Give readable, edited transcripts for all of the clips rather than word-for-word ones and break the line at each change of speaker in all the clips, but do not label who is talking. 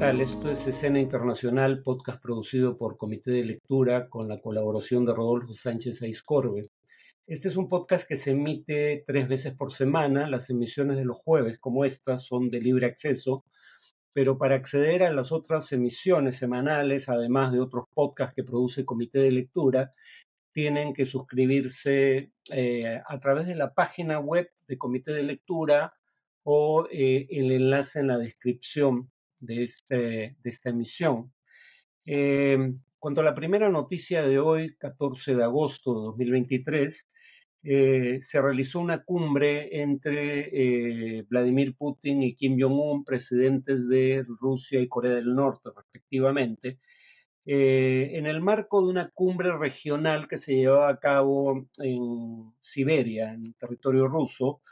tal? Esto es Escena Internacional, podcast producido por Comité de Lectura con la colaboración de Rodolfo Sánchez Aizcorbe. Este es un podcast que se emite 3 veces por semana. Las emisiones de los jueves, como estas, son de libre acceso, pero para acceder a las otras emisiones semanales, además de otros podcasts que produce Comité de Lectura, tienen que suscribirse a través de la página web de Comité de Lectura o el enlace en la descripción de esta emisión. Cuanto a la primera noticia de hoy, 14 de agosto de 2023, se realizó una cumbre entre Vladimir Putin y Kim Jong-un, presidentes de Rusia y Corea del Norte, respectivamente, en el marco de una cumbre regional que se llevaba a cabo en Siberia, en territorio ruso.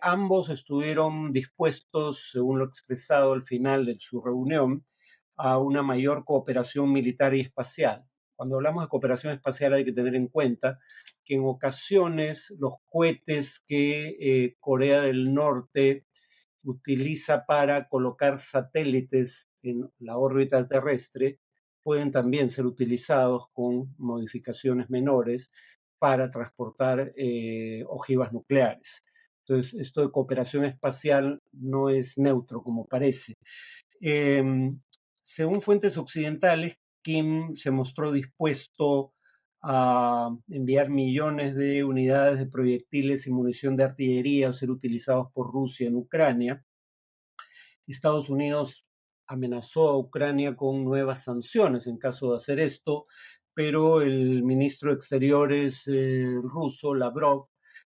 Ambos estuvieron dispuestos, según lo expresado al final de su reunión, a una mayor cooperación militar y espacial. Cuando hablamos de cooperación espacial hay que tener en cuenta que en ocasiones los cohetes que Corea del Norte utiliza para colocar satélites en la órbita terrestre pueden también ser utilizados con modificaciones menores para transportar ojivas nucleares. Entonces, esto de cooperación espacial no es neutro como parece. Eh, Según fuentes occidentales, Kim se mostró dispuesto a enviar millones de unidades de proyectiles y munición de artillería a ser utilizados por Rusia en Ucrania. Estados Unidos amenazó a Ucrania con nuevas sanciones en caso de hacer esto, pero el ministro de Exteriores ruso, Lavrov,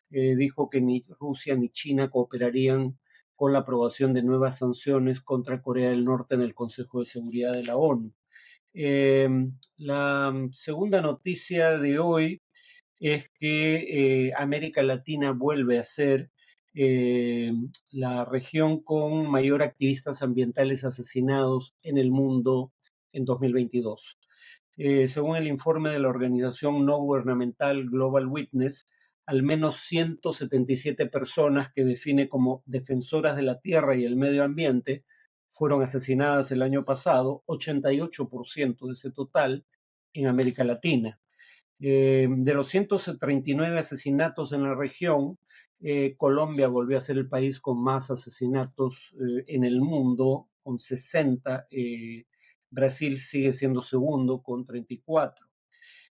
dijo que ni Rusia ni China cooperarían con la aprobación de nuevas sanciones contra Corea del Norte en el Consejo de Seguridad de la ONU. Eh, la segunda noticia de hoy es que América Latina vuelve a ser eh, la región con mayor activistas ambientales asesinados en el mundo en 2022. Según el informe de la organización no gubernamental Global Witness, al menos 177 personas que define como defensoras de la tierra y el medio ambiente fueron asesinadas el año pasado, 88% de ese total en América Latina. De los 139 asesinatos en la región, Colombia volvió a ser el país con más asesinatos en el mundo, con 60. Brasil sigue siendo segundo, con 34.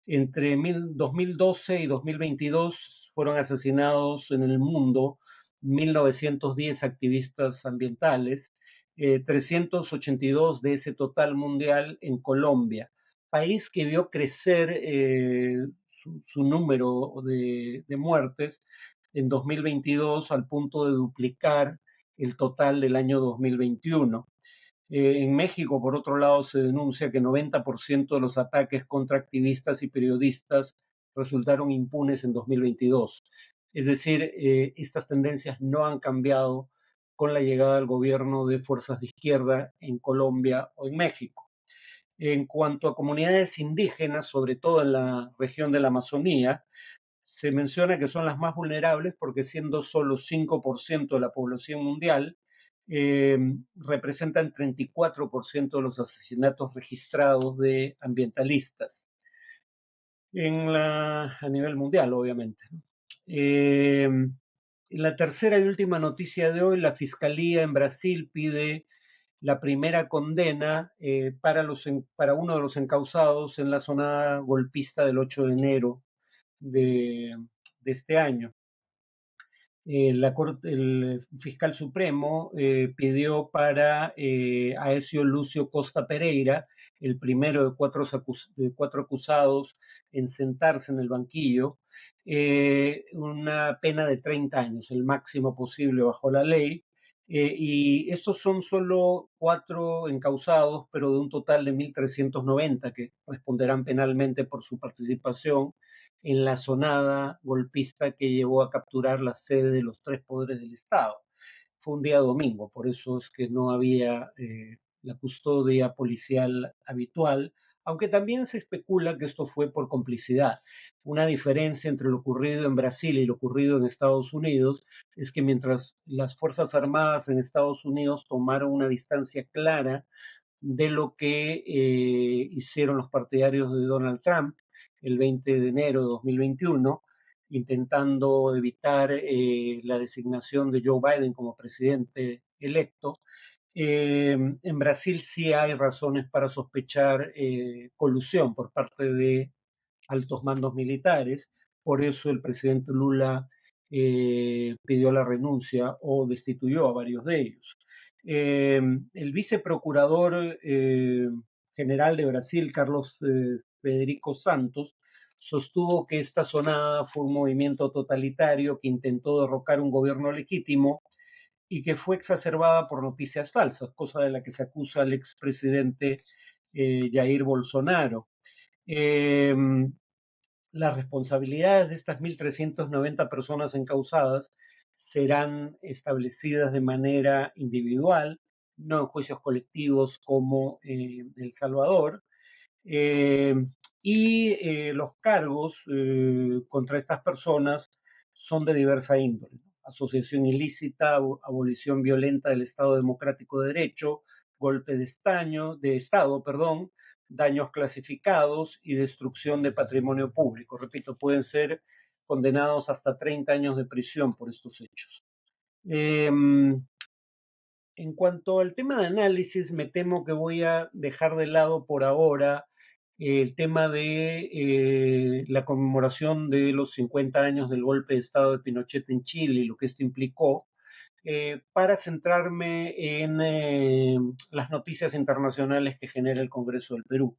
Entre 2012 y 2022 fueron asesinados en el mundo 1.910 activistas ambientales, 382 de ese total mundial en Colombia, país que vio crecer su número de muertes en 2022 al punto de duplicar el total del año 2021. En México, por otro lado, se denuncia que 90% de los ataques contra activistas y periodistas resultaron impunes en 2022. Es decir, estas tendencias no han cambiado con la llegada al gobierno de fuerzas de izquierda en Colombia o en México. En cuanto a comunidades indígenas, sobre todo en la región de la Amazonía, se menciona que son las más vulnerables porque siendo solo 5% de la población mundial, eh, representan 34% de los asesinatos registrados de ambientalistas a nivel mundial, obviamente. En la tercera y última noticia de hoy, la Fiscalía en Brasil pide la primera condena para uno de los encausados en la zona golpista del 8 de enero de este año. El fiscal supremo pidió para Aécio Lúcio Costa Pereira, el primero de cuatro acusados en sentarse en el banquillo, una pena de 30 años, el máximo posible bajo la ley. Y estos son solo 4 encausados, pero de un total de 1.390 que responderán penalmente por su participación en la sonada golpista que llevó a capturar la sede de los tres poderes del Estado. Fue un día domingo, por eso es que no había la custodia policial habitual, aunque también se especula que esto fue por complicidad. Una diferencia entre lo ocurrido en Brasil y lo ocurrido en Estados Unidos es que mientras las Fuerzas Armadas en Estados Unidos tomaron una distancia clara de lo que hicieron los partidarios de Donald Trump el 20 de enero de 2021, intentando evitar la designación de Joe Biden como presidente electo. En Brasil sí hay razones para sospechar colusión por parte de altos mandos militares, por eso el presidente Lula pidió la renuncia o destituyó a varios de ellos. El viceprocurador general de Brasil, Carlos Federico Santos, sostuvo que esta sonada fue un movimiento totalitario que intentó derrocar un gobierno legítimo y que fue exacerbada por noticias falsas, cosa de la que se acusa al expresidente Jair Bolsonaro. Eh, las responsabilidades de estas 1.390 personas encausadas serán establecidas de manera individual, no en juicios colectivos como El Salvador, eh, y los cargos contra estas personas son de diversa índole: asociación ilícita, abolición violenta del Estado Democrático de Derecho, golpe de Estado, perdón, daños clasificados y destrucción de patrimonio público. Repito, pueden ser condenados hasta 30 años de prisión por estos hechos. En cuanto al tema de análisis, me temo que voy a dejar de lado por ahora el tema de la conmemoración de los 50 años del golpe de Estado de Pinochet en Chile y lo que esto implicó, para centrarme en las noticias internacionales que genera el Congreso del Perú.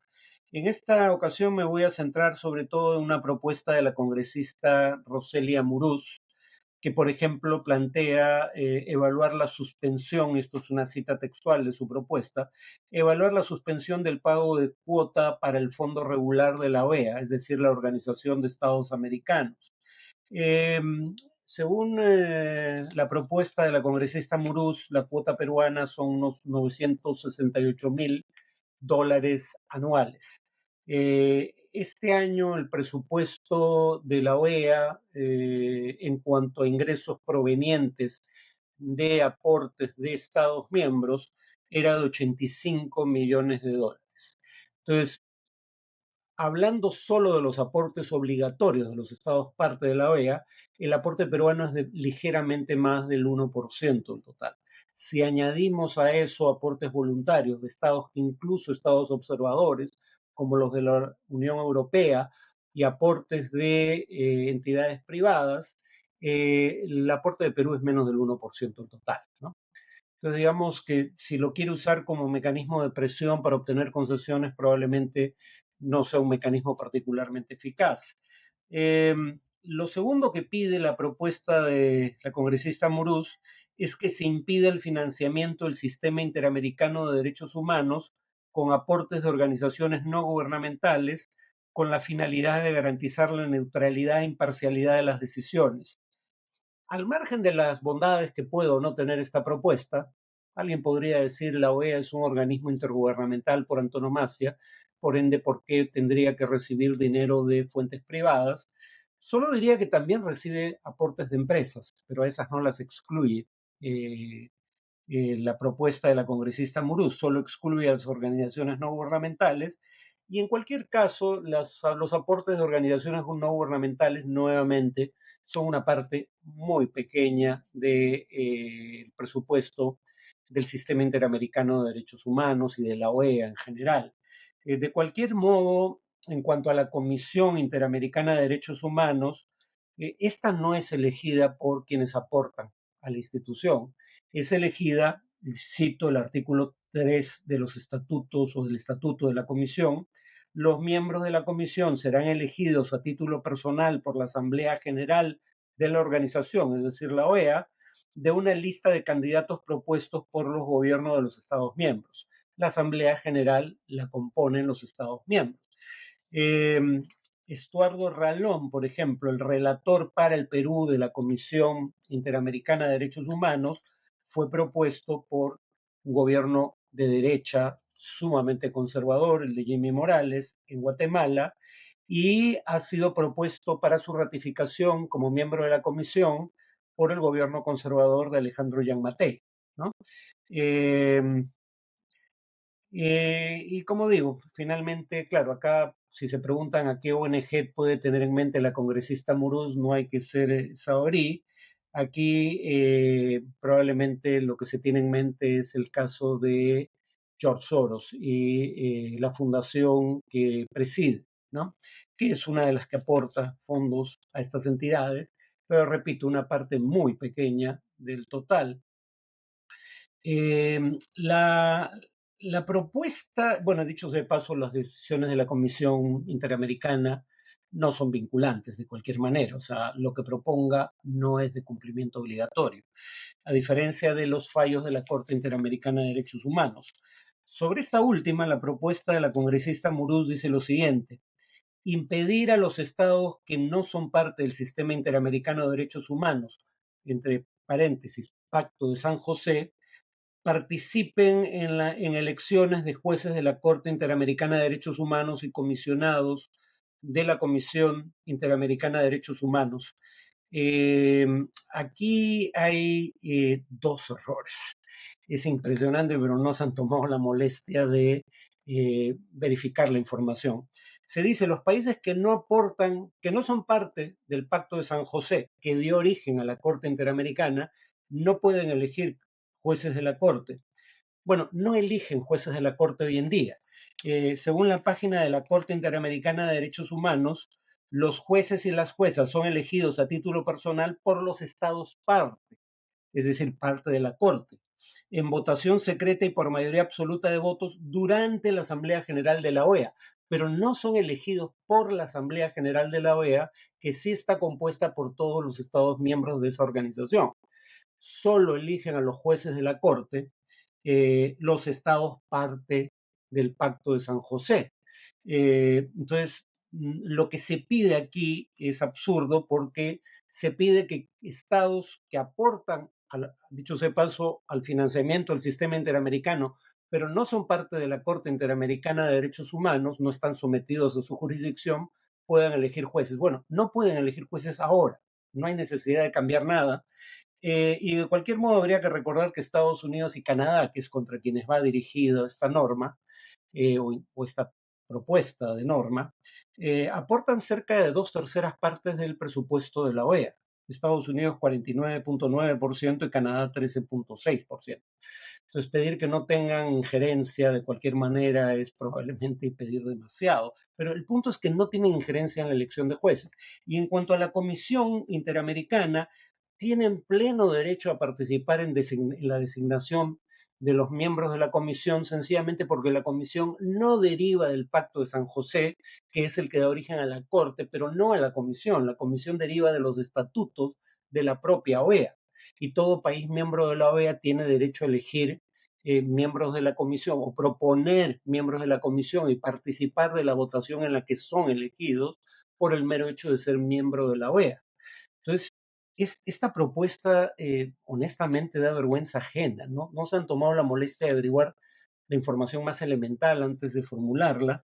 En esta ocasión me voy a centrar sobre todo en una propuesta de la congresista Roselia Muruz, que, por ejemplo, plantea evaluar la suspensión, esto es una cita textual de su propuesta, evaluar la suspensión del pago de cuota para el Fondo Regular de la OEA, es decir, la Organización de Estados Americanos. Eh, Según la propuesta de la congresista Muruz, la cuota peruana son unos 968.000 dólares anuales. Este año el presupuesto de la OEA en cuanto a ingresos provenientes de aportes de Estados miembros era de 85 millones de dólares. Entonces, hablando solo de los aportes obligatorios de los estados parte de la OEA, el aporte peruano es de ligeramente más del 1% en total. Si añadimos a eso aportes voluntarios de estados, incluso estados observadores, como los de la Unión Europea, y aportes de entidades privadas, el aporte de Perú es menos del 1% en total, ¿no? Entonces, digamos que si lo quiere usar como mecanismo de presión para obtener concesiones, probablemente no sea un mecanismo particularmente eficaz. Eh, lo segundo que pide la propuesta de la congresista Muruz es que se impida el financiamiento del Sistema Interamericano de Derechos Humanos con aportes de organizaciones no gubernamentales, con la finalidad de garantizar la neutralidad e imparcialidad de las decisiones. Al margen de las bondades que puede o no tener esta propuesta, alguien podría decir la OEA es un organismo intergubernamental por antonomasia, por ende, ¿por qué tendría que recibir dinero de fuentes privadas? Solo diría que también recibe aportes de empresas, pero a esas no las excluye. Eh, la propuesta de la congresista Muruz solo excluye a las organizaciones no gubernamentales y en cualquier caso los aportes de organizaciones no gubernamentales nuevamente son una parte muy pequeña del presupuesto del Sistema Interamericano de Derechos Humanos y de la OEA en general. De cualquier modo, en cuanto a la Comisión Interamericana de Derechos Humanos, esta no es elegida por quienes aportan a la institución, es elegida, cito el artículo 3 de los estatutos o del estatuto de la comisión: los miembros de la comisión serán elegidos a título personal por la Asamblea General de la organización, es decir, la OEA, de una lista de candidatos propuestos por los gobiernos de los Estados miembros. La Asamblea General la componen los Estados miembros. Eh, Estuardo Ralón, por ejemplo, el relator para el Perú de la Comisión Interamericana de Derechos Humanos, fue propuesto por un gobierno de derecha sumamente conservador, el de Jimmy Morales, en Guatemala, y ha sido propuesto para su ratificación como miembro de la comisión por el gobierno conservador de Alejandro Gianmatei, ¿no? Eh, y como digo, finalmente, claro, acá si se preguntan a qué ONG puede tener en mente la congresista Muruz, no hay que ser saorí. Aquí probablemente lo que se tiene en mente es el caso de George Soros y la fundación que preside, ¿no? Que es una de las que aporta fondos a estas entidades, pero repito, una parte muy pequeña del total. Eh, la, la propuesta, bueno, dicho sea de paso, las decisiones de la Comisión Interamericana no son vinculantes de cualquier manera, o sea, lo que proponga no es de cumplimiento obligatorio, a diferencia de los fallos de la Corte Interamericana de Derechos Humanos. Sobre esta última, la propuesta de la congresista Muruz dice lo siguiente: impedir a los estados que no son parte del sistema interamericano de derechos humanos, entre paréntesis, Pacto de San José, participen en elecciones de jueces de la Corte Interamericana de Derechos Humanos y comisionados de la Comisión Interamericana de Derechos Humanos. Eh, Aquí hay dos errores. Es impresionante, pero no se han tomado la molestia de verificar la información. Se dice los países que no aportan, que no son parte del Pacto de San José, que dio origen a la Corte Interamericana, no pueden elegir jueces de la Corte. Bueno, no eligen jueces de la Corte hoy en día. Según la página de la Corte Interamericana de Derechos Humanos, los jueces y las juezas son elegidos a título personal por los estados parte, es decir, parte de la Corte, en votación secreta y por mayoría absoluta de votos durante la Asamblea General de la OEA, pero no son elegidos por la Asamblea General de la OEA, que sí está compuesta por todos los estados miembros de esa organización. Solo eligen a los jueces de la Corte los estados parte del Pacto de San José. Entonces, lo que se pide aquí es absurdo porque se pide que estados que aportan, dicho sea paso, al financiamiento del sistema interamericano, pero no son parte de la Corte Interamericana de Derechos Humanos, no están sometidos a su jurisdicción, puedan elegir jueces. Bueno, no pueden elegir jueces ahora, no hay necesidad de cambiar nada. Y de cualquier modo habría que recordar que Estados Unidos y Canadá, que es contra quienes va dirigida esta norma o esta propuesta de norma, aportan cerca de dos terceras partes del presupuesto de la OEA. Estados Unidos 49.9% y Canadá 13.6%. Entonces, pedir que no tengan injerencia de cualquier manera es probablemente pedir demasiado. Pero el punto es que no tienen injerencia en la elección de jueces. Y en cuanto a la Comisión Interamericana, tienen pleno derecho a participar en la designación de los miembros de la comisión, sencillamente porque la comisión no deriva del Pacto de San José, que es el que da origen a la Corte, pero no a la comisión. La comisión deriva de los estatutos de la propia OEA. Y todo país miembro de la OEA tiene derecho a elegir miembros de la comisión o proponer miembros de la comisión y participar de la votación en la que son elegidos por el mero hecho de ser miembro de la OEA. Entonces, esta propuesta honestamente da vergüenza ajena, ¿no? No se han tomado la molestia de averiguar la información más elemental antes de formularla.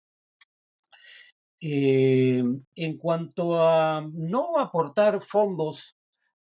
En cuanto a no aportar fondos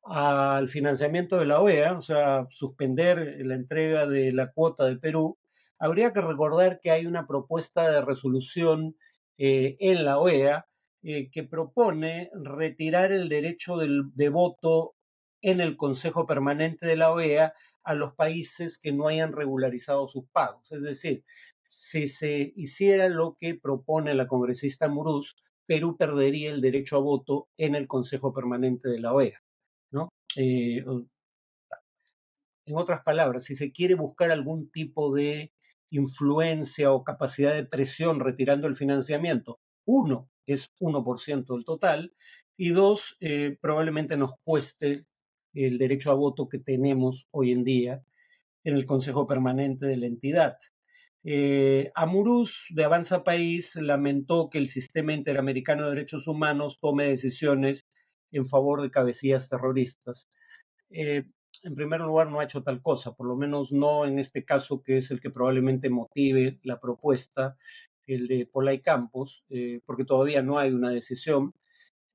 al financiamiento de la OEA, o sea, suspender la entrega de la cuota de Perú, habría que recordar que hay una propuesta de resolución en la OEA que propone retirar el derecho de voto en el Consejo Permanente de la OEA a los países que no hayan regularizado sus pagos. Es decir, si se hiciera lo que propone la congresista Muruz, Perú perdería el derecho a voto en el Consejo Permanente de la OEA, ¿no? Eh, en otras palabras, si se quiere buscar algún tipo de influencia o capacidad de presión retirando el financiamiento, uno, es 1% del total, y dos, probablemente nos cueste el derecho a voto que tenemos hoy en día en el Consejo Permanente de la entidad. Amuruz, de Avanza País, lamentó que el sistema interamericano de derechos humanos tome decisiones en favor de cabecillas terroristas. Eh, en primer lugar, no ha hecho tal cosa, por lo menos no en este caso que es el que probablemente motive la propuesta, el de Polay Campos, porque todavía no hay una decisión.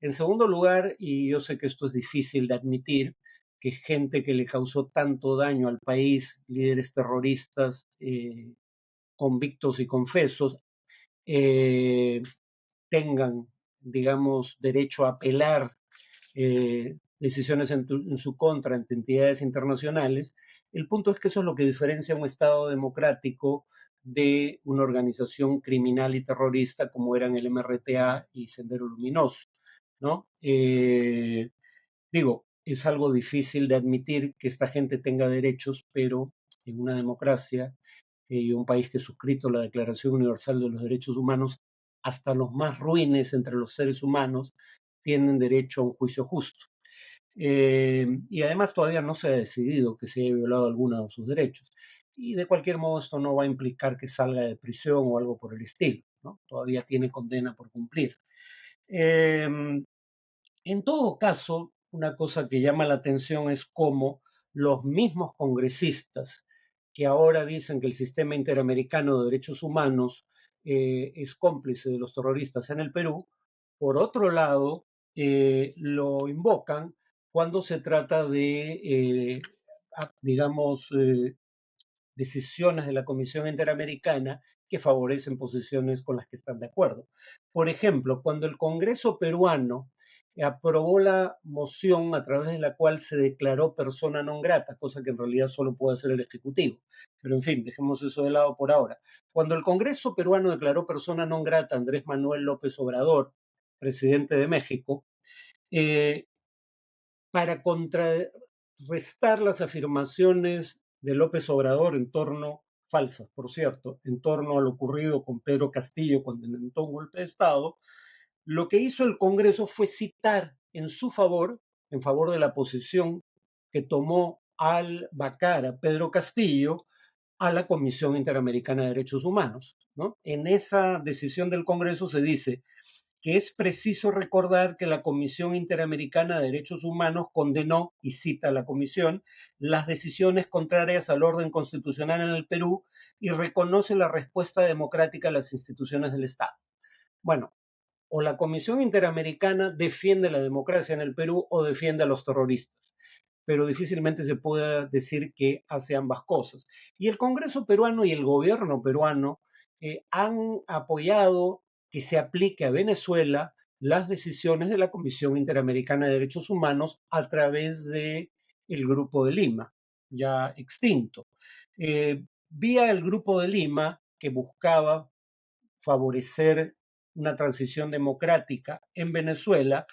En segundo lugar, y yo sé que esto es difícil de admitir, que gente que le causó tanto daño al país, líderes terroristas convictos y confesos, eh, tengan, digamos, derecho a apelar decisiones en su contra ante entidades internacionales. El punto es que eso es lo que diferencia un Estado democrático de una organización criminal y terrorista como eran el MRTA y Sendero Luminoso, ¿no? Digo, es algo difícil de admitir que esta gente tenga derechos, pero en una democracia y un país que ha suscrito la Declaración Universal de los Derechos Humanos, hasta los más ruines entre los seres humanos tienen derecho a un juicio justo. Y además todavía no se ha decidido que se haya violado alguno de sus derechos. Y de cualquier modo esto no va a implicar que salga de prisión o algo por el estilo, ¿no? Todavía tiene condena por cumplir. Eh, en todo caso, una cosa que llama la atención es cómo los mismos congresistas que ahora dicen que el sistema interamericano de derechos humanos es cómplice de los terroristas en el Perú, por otro lado, lo invocan cuando se trata de, digamos, decisiones de la Comisión Interamericana que favorecen posiciones con las que están de acuerdo. Por ejemplo, cuando el Congreso peruano aprobó la moción a través de la cual se declaró persona non grata, cosa que en realidad solo puede hacer el Ejecutivo. Pero en fin, dejemos eso de lado por ahora. Cuando el Congreso peruano declaró persona non grata a Andrés Manuel López Obrador, presidente de México, eh, para contrarrestar las afirmaciones de López Obrador en torno, falsas por cierto, en torno a lo ocurrido con Pedro Castillo cuando intentó un golpe de Estado, lo que hizo el Congreso fue citar en su favor, en favor de la posición que tomó al vacar a Pedro Castillo, a la Comisión Interamericana de Derechos Humanos, ¿no? En esa decisión del Congreso se dice que es preciso recordar que la Comisión Interamericana de Derechos Humanos condenó, y cita a la Comisión, las decisiones contrarias al orden constitucional en el Perú y reconoce la respuesta democrática a las instituciones del Estado. Bueno, o la Comisión Interamericana defiende la democracia en el Perú o defiende a los terroristas, pero difícilmente se puede decir que hace ambas cosas. Y el Congreso peruano y el gobierno peruano han apoyado que se aplique a Venezuela las decisiones de la Comisión Interamericana de Derechos Humanos a través de el Grupo de Lima, ya extinto. Vía el Grupo de Lima, que buscaba favorecer una transición democrática en Venezuela,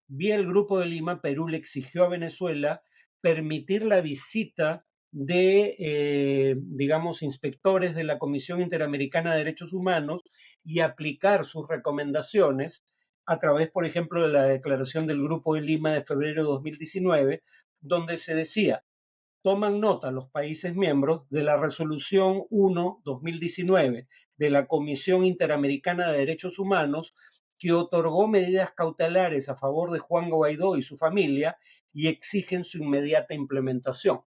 vía el Grupo de Lima, Perú le exigió a Venezuela permitir la visita de, digamos, inspectores de la Comisión Interamericana de Derechos Humanos y aplicar sus recomendaciones a través, por ejemplo, de la declaración del Grupo de Lima de febrero de 2019, donde se decía, toman nota los países miembros de la Resolución 1-2019 de la Comisión Interamericana de Derechos Humanos que otorgó medidas cautelares a favor de Juan Guaidó y su familia y exigen su inmediata implementación,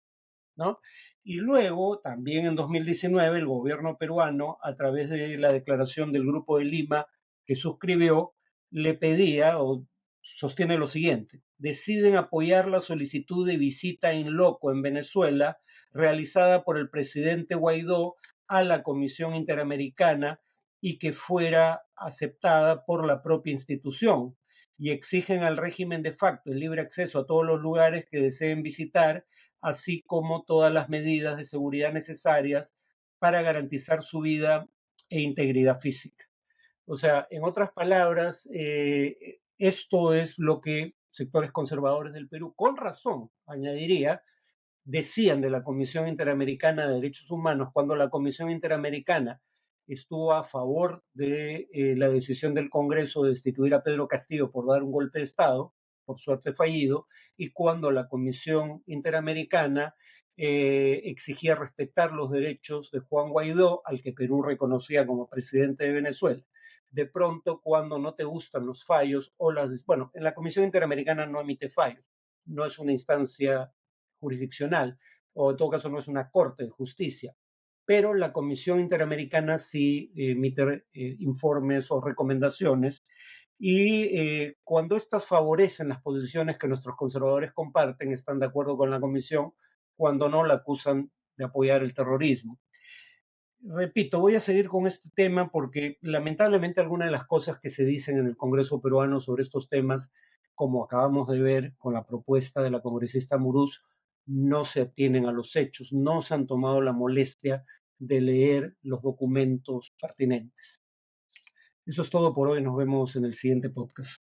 ¿no? Y luego, también en 2019, el gobierno peruano, a través de la declaración del Grupo de Lima que suscribió, le pedía o sostiene lo siguiente: deciden apoyar la solicitud de visita in loco en Venezuela realizada por el presidente Guaidó a la Comisión Interamericana y que fuera aceptada por la propia institución, y exigen al régimen de facto el libre acceso a todos los lugares que deseen visitar, así como todas las medidas de seguridad necesarias para garantizar su vida e integridad física. O sea, en otras palabras, esto es lo que sectores conservadores del Perú, con razón, añadiría, decían de la Comisión Interamericana de Derechos Humanos cuando la Comisión Interamericana estuvo a favor de la decisión del Congreso de destituir a Pedro Castillo por dar un golpe de Estado, por suerte fallido, y cuando la Comisión Interamericana exigía respetar los derechos de Juan Guaidó, al que Perú reconocía como presidente de Venezuela. De pronto, cuando no te gustan los fallos o las... Bueno, en la Comisión Interamericana no emite fallos, no es una instancia jurisdiccional, o en todo caso no es una corte de justicia, pero la Comisión Interamericana sí emite informes o recomendaciones y cuando estas favorecen las posiciones que nuestros conservadores comparten, están de acuerdo con la Comisión, cuando no la acusan de apoyar el terrorismo. Repito, voy a seguir con este tema porque lamentablemente algunas de las cosas que se dicen en el Congreso peruano sobre estos temas, como acabamos de ver con la propuesta de la congresista Muruz, no se atienen a los hechos, no se han tomado la molestia de leer los documentos pertinentes. Eso es todo por hoy, nos vemos en el siguiente podcast.